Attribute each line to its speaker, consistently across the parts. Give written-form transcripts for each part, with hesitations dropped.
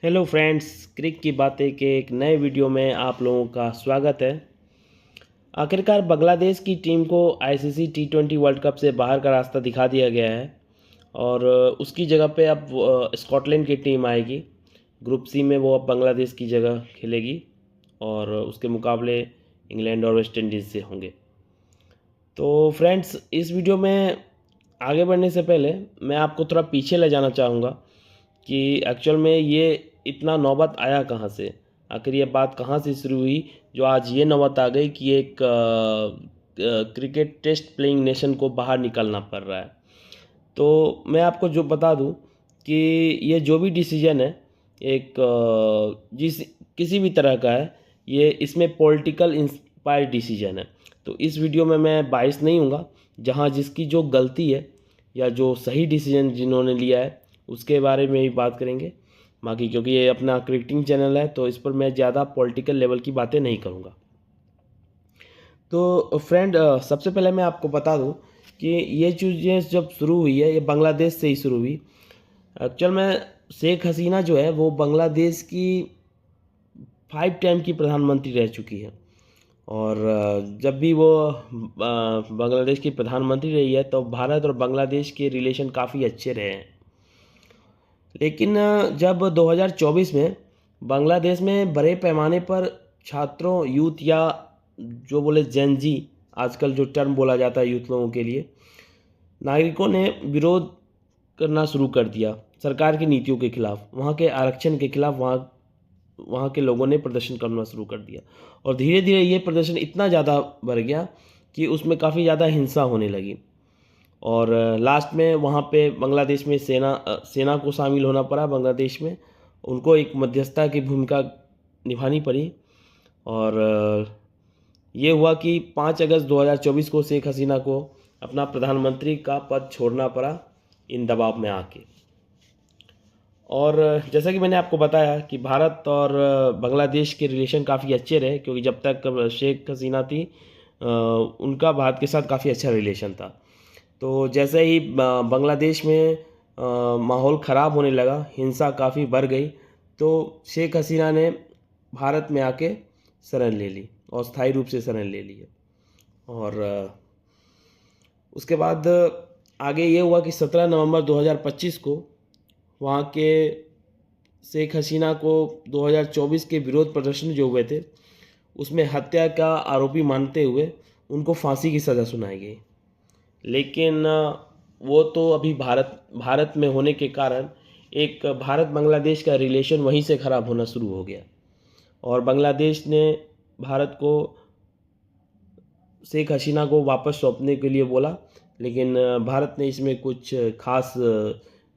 Speaker 1: Hello friends, क्रिक की बातें के एक नए वीडियो में आप लोगों का स्वागत है। आखिरकार बांग्लादेश की टीम को आईसीसी टी20 वर्ल्ड कप से बाहर का रास्ता दिखा दिया गया है और उसकी जगह पे अब स्कॉटलैंड की टीम आएगी। ग्रुप सी में वो अब बांग्लादेश की जगह खेलेगी और उसके मुकाबले इंग्लैंड और वेस्ट इंडीज़ से होंगे। तो फ्रेंड्स, इस वीडियो में आगे बढ़ने से पहले मैं आपको थोड़ा पीछे ले जाना चाहूँगा कि एक्चुअल में ये इतना नौबत आया कहाँ से, आखिर ये बात कहाँ से शुरू हुई जो आज ये नौबत आ गई कि एक क्रिकेट टेस्ट प्लेइंग नेशन को बाहर निकलना पड़ रहा है। तो मैं आपको जो बता दूं कि ये जो भी डिसीजन है एक जिस किसी भी तरह का है, ये इसमें पॉलिटिकल इंस्पायर्ड डिसीजन है। तो इस वीडियो में मैं बाइस नहीं हूँगा, जहाँ जिसकी जो गलती है या जो सही डिसीजन जिन्होंने लिया है उसके बारे में ही बात करेंगे। बाकी क्योंकि ये अपना क्रिकेटिंग चैनल है तो इस पर मैं ज़्यादा पॉलिटिकल लेवल की बातें नहीं करूँगा। तो फ्रेंड, सबसे पहले मैं आपको बता दूं कि ये चीज़ें जब शुरू हुई है ये बांग्लादेश से ही शुरू हुई। एक्चुअल में शेख हसीना जो है वो बांग्लादेश की 5 टाइम की प्रधानमंत्री रह चुकी है और जब भी वो बांग्लादेश की प्रधानमंत्री रही है तो भारत और बांग्लादेश के रिलेशन काफ़ी अच्छे रहे हैं। लेकिन जब 2024 में बांग्लादेश में बड़े पैमाने पर छात्रों, यूथ या जो बोले जेन जी, आजकल जो टर्म बोला जाता है यूथ लोगों के लिए, नागरिकों ने विरोध करना शुरू कर दिया सरकार की नीतियों के खिलाफ, वहाँ के आरक्षण के खिलाफ। वहाँ वहाँ के लोगों ने प्रदर्शन करना शुरू कर दिया और धीरे धीरे ये प्रदर्शन इतना ज़्यादा बढ़ गया कि उसमें काफ़ी ज़्यादा हिंसा होने लगी और लास्ट में वहाँ पे बांग्लादेश में सेना को शामिल होना पड़ा। बांग्लादेश में उनको एक मध्यस्थता की भूमिका निभानी पड़ी और ये हुआ कि 5 अगस्त 2024 को शेख हसीना को अपना प्रधानमंत्री का पद छोड़ना पड़ा इन दबाव में आके। और जैसा कि मैंने आपको बताया कि भारत और बांग्लादेश के रिलेशन काफ़ी अच्छे रहे, क्योंकि जब तक शेख हसीना थी उनका भारत के साथ काफ़ी अच्छा रिलेशन था। तो जैसे ही बांग्लादेश में माहौल ख़राब होने लगा, हिंसा काफ़ी बढ़ गई, तो शेख हसीना ने भारत में आके शरण ले ली और स्थायी रूप से शरण ले ली है। और उसके बाद आगे ये हुआ कि 17 नवंबर 2025 को वहाँ के शेख हसीना को 2024 के विरोध प्रदर्शन जो हुए थे उसमें हत्या का आरोपी मानते हुए उनको फांसी की सज़ा सुनाई गई। लेकिन वो तो अभी भारत में होने के कारण एक भारत बांग्लादेश का रिलेशन वहीं से ख़राब होना शुरू हो गया और बांग्लादेश ने भारत को शेख हसीना को वापस सौंपने के लिए बोला, लेकिन भारत ने इसमें कुछ खास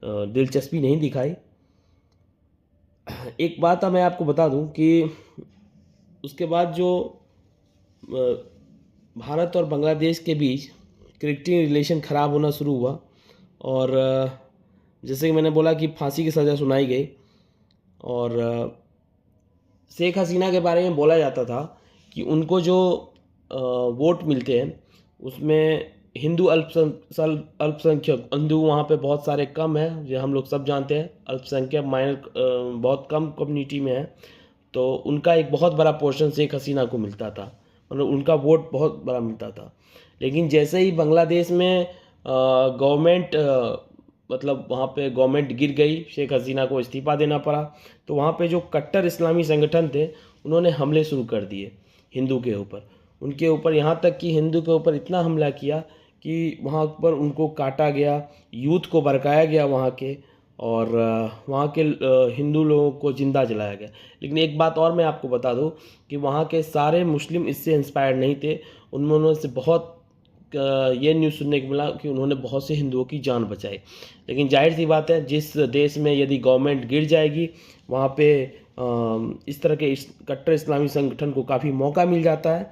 Speaker 1: दिलचस्पी नहीं दिखाई। एक बात मैं आपको बता दूं कि उसके बाद जो भारत और बांग्लादेश के बीच क्रिकेटिंग रिलेशन ख़राब होना शुरू हुआ और जैसे कि मैंने बोला कि फांसी की सज़ा सुनाई गई और शेख हसीना के बारे में बोला जाता था कि उनको जो वोट मिलते हैं उसमें हिंदू अल्पसंख्यक हिंदू वहाँ पे बहुत सारे कम हैं, जो हम लोग सब जानते हैं। अल्पसंख्यक माइनर बहुत कम कम्युनिटी में है, तो उनका एक बहुत बड़ा पोर्शन शेख हसीना को मिलता था, मतलब उनका वोट बहुत बड़ा मिलता था। लेकिन जैसे ही बांग्लादेश में गवर्नमेंट मतलब वहाँ पे गवर्नमेंट गिर गई, शेख हसीना को इस्तीफ़ा देना पड़ा, तो वहाँ पे जो कट्टर इस्लामी संगठन थे उन्होंने हमले शुरू कर दिए हिंदू के ऊपर। उनके ऊपर यहाँ तक कि हिंदू के ऊपर इतना हमला किया कि वहाँ पर उनको काटा गया, यूथ को भड़काया गया वहाँ के, और वहाँ के हिंदू लोगों को ज़िंदा जलाया गया। लेकिन एक बात और मैं आपको बता दूँ कि वहाँ के सारे मुस्लिम इससे इंस्पायर्ड नहीं थे। उन्होंने से बहुत ये न्यूज़ सुनने को मिला कि उन्होंने बहुत से हिंदुओं की जान बचाई। लेकिन जाहिर सी बात है, जिस देश में यदि गवर्नमेंट गिर जाएगी वहाँ पे इस तरह के कट्टर इस्लामी संगठन को काफ़ी मौका मिल जाता है।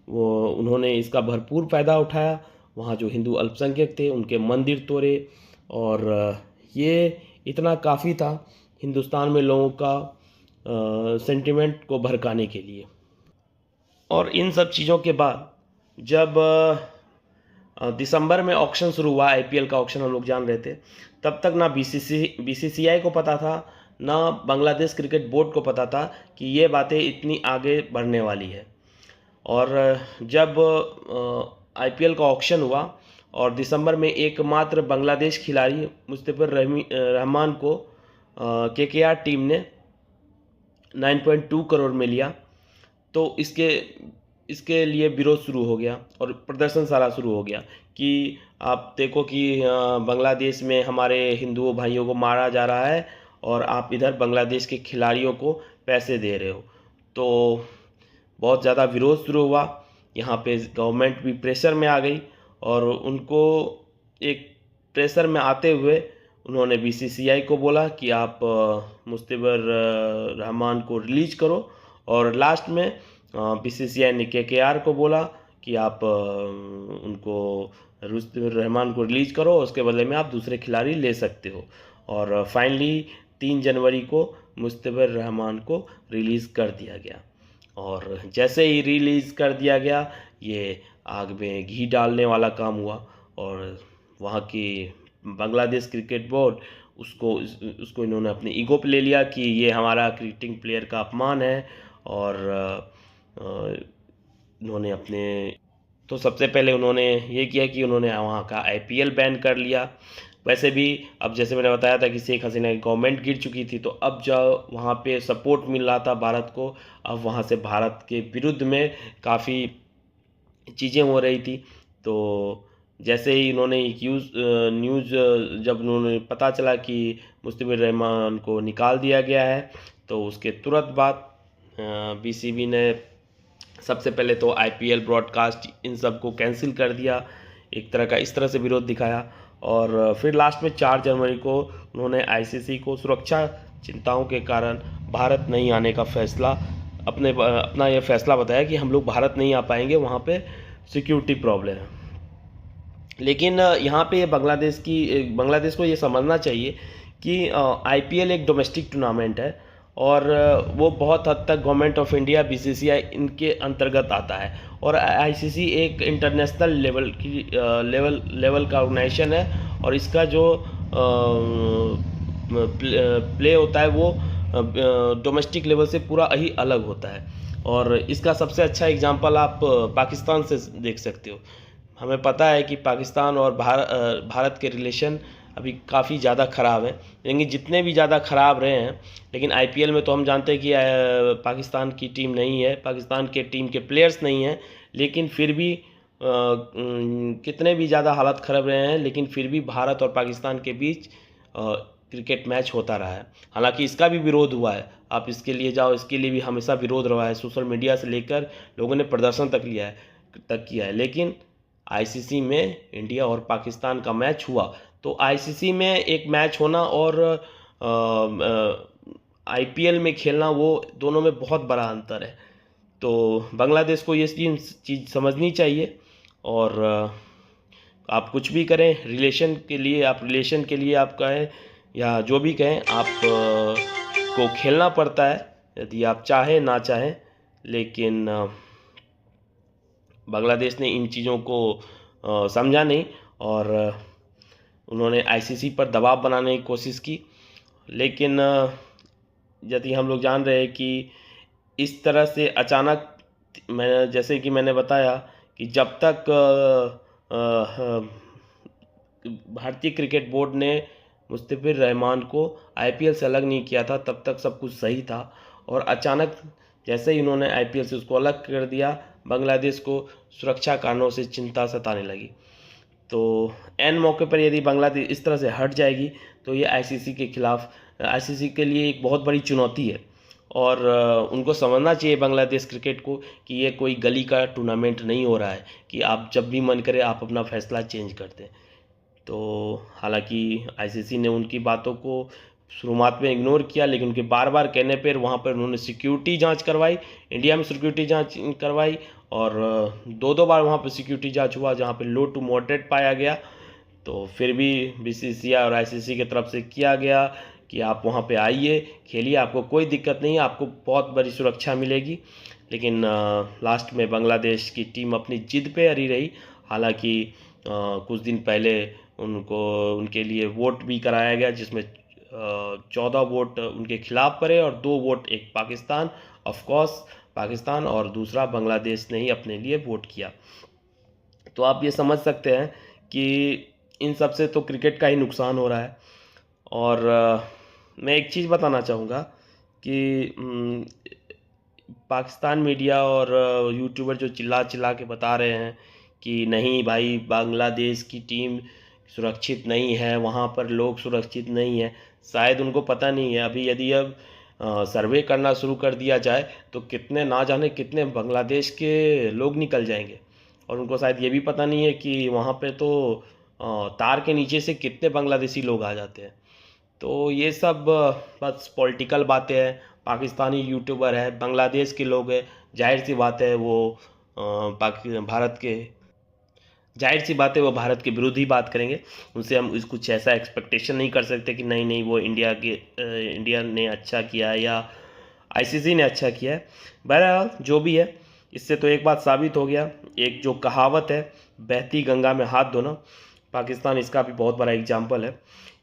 Speaker 1: वो उन्होंने इसका भरपूर फ़ायदा उठाया। वहाँ जो हिंदू अल्पसंख्यक थे उनके मंदिर तोड़े और ये इतना काफ़ी था हिंदुस्तान में लोगों का सेंटिमेंट को भड़काने के लिए। और इन सब चीज़ों के बाद जब दिसंबर में ऑक्शन शुरू हुआ, आईपीएल का ऑक्शन हम लोग जान रहे थे, तब तक ना बीसीसीआई को पता था, ना बांग्लादेश क्रिकेट बोर्ड को पता था कि ये बातें इतनी आगे बढ़ने वाली है। और जब आईपीएल का ऑक्शन हुआ और दिसंबर में एकमात्र बांग्लादेश खिलाड़ी मुस्तफिजुर रहमान को केकेआर टीम ने 9.2 करोड़ में लिया, तो इसके इसके लिए विरोध शुरू हो गया और प्रदर्शन सारा शुरू हो गया कि आप देखो कि बांग्लादेश में हमारे हिंदुओं भाइयों को मारा जा रहा है और आप इधर बांग्लादेश के खिलाड़ियों को पैसे दे रहे हो। तो बहुत ज़्यादा विरोध शुरू हुआ। यहाँ पे गवर्नमेंट भी प्रेशर में आ गई और उनको एक प्रेशर में आते हुए उन्होंने बीसीसीआई को बोला कि आप मुस्तफिजुर रहमान को रिलीज करो, और लास्ट में बीसीसीआई ने केकेआर को बोला कि आप उनको मुस्तफिजुर रहमान को रिलीज करो, उसके बदले में आप दूसरे खिलाड़ी ले सकते हो। और फाइनली 3 जनवरी को मुस्तफिजुर रहमान को रिलीज़ कर दिया गया। और जैसे ही रिलीज़ कर दिया गया, ये आग में घी डालने वाला काम हुआ और वहाँ की बांग्लादेश क्रिकेट बोर्ड उसको इन्होंने अपने ईगो पे ले लिया कि ये हमारा क्रिकेटिंग प्लेयर का अपमान है। और इन्होंने अपने तो सबसे पहले उन्होंने ये किया कि उन्होंने वहाँ का आईपीएल बैन कर लिया। वैसे भी अब जैसे मैंने बताया था कि शेख हसीना की गवर्नमेंट गिर चुकी थी, तो अब जब वहाँ पे सपोर्ट मिल रहा था भारत को, अब वहाँ से भारत के विरुद्ध में काफ़ी चीज़ें हो रही थी। तो जैसे ही इन्होंने एक न्यूज़ जब उन्होंने पता चला कि मुस्तफिजुर रहमान को निकाल दिया गया है, तो उसके तुरंत बाद बीसीबी ने सबसे पहले तो आईपीएल ब्रॉडकास्ट इन सब को कैंसिल कर दिया, एक तरह का इस तरह से विरोध दिखाया। और फिर लास्ट में 4 जनवरी को उन्होंने आईसीसी को सुरक्षा चिंताओं के कारण भारत नहीं आने का फैसला अपना यह फैसला बताया कि हम लोग भारत नहीं आ पाएंगे, वहाँ पे सिक्योरिटी प्रॉब्लम है। लेकिन यहाँ पे बांग्लादेश को ये समझना चाहिए कि आईपीएल एक डोमेस्टिक टूर्नामेंट है और वो बहुत हद तक गवर्नमेंट ऑफ इंडिया, बीसीसीआई इनके अंतर्गत आता है। और आईसीसी एक इंटरनेशनल लेवल का ऑर्गेनाइजेशन है और इसका जो प्ले होता है वो डोमेस्टिक लेवल से पूरा ही अलग होता है। और इसका सबसे अच्छा एग्जांपल आप पाकिस्तान से देख सकते हो। हमें पता है कि पाकिस्तान और भारत के रिलेशन अभी काफ़ी ज़्यादा ख़राब हैं, लेकिन जितने भी ज़्यादा ख़राब रहे हैं, लेकिन आईपीएल में तो हम जानते हैं कि पाकिस्तान की टीम नहीं है, पाकिस्तान के टीम के प्लेयर्स नहीं हैं, लेकिन फिर भी कितने भी ज़्यादा हालात ख़राब रहे हैं, लेकिन फिर भी भारत और पाकिस्तान के बीच क्रिकेट मैच होता रहा है। हालांकि इसका भी विरोध हुआ है, आप इसके लिए जाओ, इसके लिए भी हमेशा विरोध रहा है, सोशल मीडिया से लेकर लोगों ने प्रदर्शन तक किया है। लेकिन आईसीसी में इंडिया और पाकिस्तान का मैच हुआ, तो आईसीसी में एक मैच होना और आईपीएल में खेलना, वो दोनों में बहुत बड़ा अंतर है। तो बांग्लादेश को ये चीज़ समझनी चाहिए। और आप कुछ भी करें रिलेशन के लिए आप कहें या जो भी कहें, आप को खेलना पड़ता है, यदि आप चाहें ना चाहें। लेकिन बांग्लादेश ने इन चीज़ों को समझा नहीं और उन्होंने आईसीसी पर दबाव बनाने की कोशिश की। लेकिन यदि हम लोग जान रहे हैं कि इस तरह से अचानक, जैसे कि मैंने बताया कि जब तक भारतीय क्रिकेट बोर्ड ने मुस्तफिजुर रहमान को आईपीएल से अलग नहीं किया था, तब तक सब कुछ सही था। और अचानक जैसे ही उन्होंने आईपीएल से उसको अलग कर दिया, बांग्लादेश को सुरक्षा कारणों से चिंता सताने लगी। तो एन मौके पर यदि बांग्लादेश इस तरह से हट जाएगी, तो ये आईसीसी के लिए एक बहुत बड़ी चुनौती है। और उनको समझना चाहिए बांग्लादेश क्रिकेट को कि ये कोई गली का टूर्नामेंट नहीं हो रहा है कि आप जब भी मन करे आप अपना फैसला चेंज कर दें। तो हालांकि आईसीसी ने उनकी बातों को शुरुआत में इग्नोर किया, लेकिन उनके बार बार कहने पर वहाँ पर उन्होंने सिक्योरिटी जांच करवाई, इंडिया में सिक्योरिटी जांच करवाई और 2 बार वहाँ पर सिक्योरिटी जांच हुआ, जहाँ पर लो टू मॉडरेट पाया गया। तो फिर भी बीसीसीआई और आईसीसी की तरफ से किया गया कि आप वहाँ पे आइए, खेलिए, आपको कोई दिक्कत नहीं है, आपको बहुत बड़ी सुरक्षा मिलेगी। लेकिन लास्ट में बांग्लादेश की टीम अपनी जिद पे अड़ी रही। हालांकि कुछ दिन पहले उनके लिए वोट भी कराया गया, जिसमें 14 वोट उनके खिलाफ पड़े और 2 वोट, एक पाकिस्तान, ऑफ कोर्स पाकिस्तान, और दूसरा बांग्लादेश ने ही अपने लिए वोट किया। तो आप ये समझ सकते हैं कि इन सब से तो क्रिकेट का ही नुकसान हो रहा है। और मैं एक चीज़ बताना चाहूँगा कि पाकिस्तान मीडिया और यूट्यूबर जो चिल्ला चिल्ला के बता रहे हैं कि नहीं भाई बांग्लादेश की टीम सुरक्षित नहीं है, वहाँ पर लोग सुरक्षित नहीं है, शायद उनको पता नहीं है। अभी यदि अब सर्वे करना शुरू कर दिया जाए तो कितने, ना जाने कितने बांग्लादेश के लोग निकल जाएंगे, और उनको शायद ये भी पता नहीं है कि वहाँ पे तो तार के नीचे से कितने बांग्लादेशी लोग आ जाते हैं। तो ये सब बस पॉलिटिकल बातें हैं। पाकिस्तानी यूट्यूबर है, बांग्लादेश के लोग हैं, जाहिर सी बात है वो वो भारत के विरुद्ध ही बात करेंगे। उनसे हम कुछ ऐसा एक्सपेक्टेशन नहीं कर सकते कि नहीं नहीं वो इंडिया ने अच्छा किया या आईसीसी ने अच्छा किया है। बहरहाल जो भी है, इससे तो एक बात साबित हो गया, एक जो कहावत है बहती गंगा में हाथ धोना, पाकिस्तान इसका भी बहुत बड़ा एग्जाम्पल है।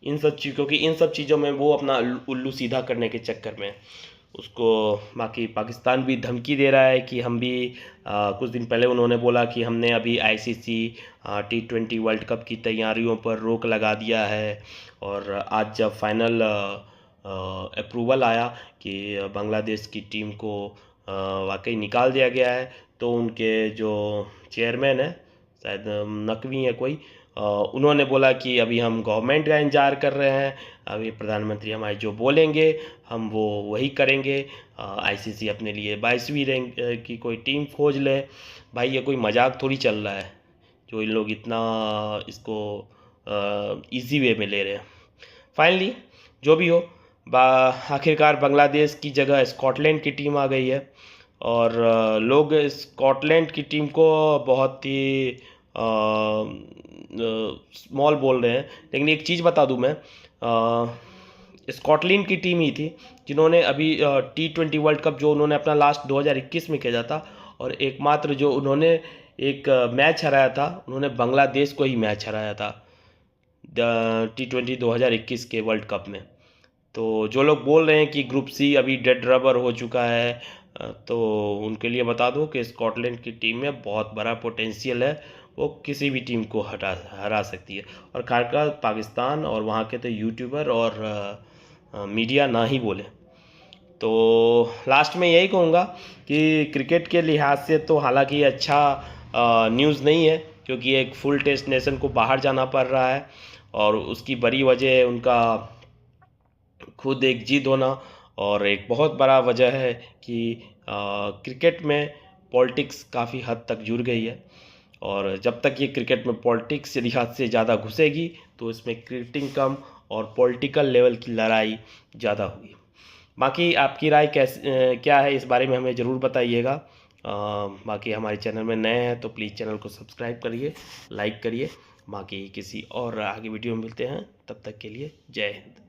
Speaker 1: क्योंकि इन सब चीज़ों में वो अपना उल्लू सीधा करने के चक्कर में उसको, बाकी पाकिस्तान भी धमकी दे रहा है कि हम भी कुछ दिन पहले उन्होंने बोला कि हमने अभी आईसीसी T20 वर्ल्ड कप की तैयारियों पर रोक लगा दिया है। और आज जब फाइनल अप्रूवल आया कि बांग्लादेश की टीम को वाकई निकाल दिया गया है, तो उनके जो चेयरमैन है, शायद नकवी है कोई, उन्होंने बोला कि अभी हम गवर्नमेंट का इंतज़ार कर रहे हैं, अभी प्रधानमंत्री हमारे जो बोलेंगे हम वो वही करेंगे। आईसीसी अपने लिए 22वीं रैंक की कोई टीम खोज ले। भाई ये कोई मजाक थोड़ी चल रहा है जो इन लोग इतना इसको इजी वे में ले रहे हैं। फाइनली जो भी हो, आखिरकार बांग्लादेश की जगह स्कॉटलैंड की टीम आ गई है, और लोग स्कॉटलैंड की टीम को बहुत ही स्मॉल बोल रहे हैं। लेकिन एक चीज़ बता दूं मैं, स्कॉटलैंड की टीम ही थी जिन्होंने अभी T20 वर्ल्ड कप जो उन्होंने अपना लास्ट 2021 में खेला था, और एकमात्र जो उन्होंने एक मैच हराया था, उन्होंने बांग्लादेश को ही मैच हराया था T20 2021 के वर्ल्ड कप में। तो जो लोग बोल रहे हैं कि ग्रुप सी अभी डेड रबर हो चुका है, तो उनके लिए बता दूं कि स्कॉटलैंड की टीम में बहुत बड़ा पोटेंशियल है, वो किसी भी टीम को हरा सकती है। और खासकर पाकिस्तान और वहाँ के तो यूट्यूबर और मीडिया ना ही बोले। तो लास्ट में यही कहूँगा कि क्रिकेट के लिहाज से तो हालांकि अच्छा न्यूज़ नहीं है, क्योंकि एक फुल टेस्ट नेशन को बाहर जाना पड़ रहा है, और उसकी बड़ी वजह उनका खुद एक जिद होना, और एक बहुत बड़ा वजह है कि क्रिकेट में पॉलिटिक्स काफ़ी हद तक जुड़ गई है। और जब तक ये क्रिकेट में पॉलिटिक्स यदि हद से ज़्यादा घुसेगी तो इसमें क्रिकेटिंग कम और पॉलिटिकल लेवल की लड़ाई ज़्यादा होगी। बाकी आपकी राय क्या है इस बारे में हमें ज़रूर बताइएगा। बाकी हमारे चैनल में नए हैं तो प्लीज़ चैनल को सब्सक्राइब करिए, लाइक करिए। बाकी किसी और आगे वीडियो में मिलते हैं, तब तक के लिए जय हिंद।